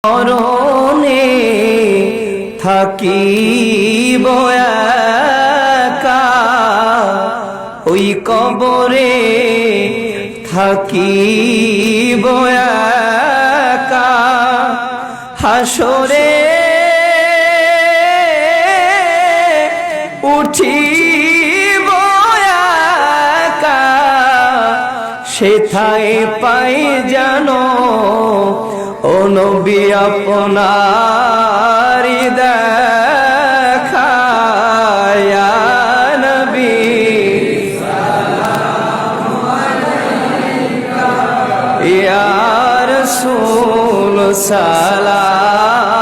মরণে থাকিব একা, ওই কবরে থাকিব একা, হাসরে উঠিব একা, সেথায় পাই জানো ও নবী আপনার দেখা, ইয়া নবী সালামু আলাইকা, ইয়া রাসূল সালাম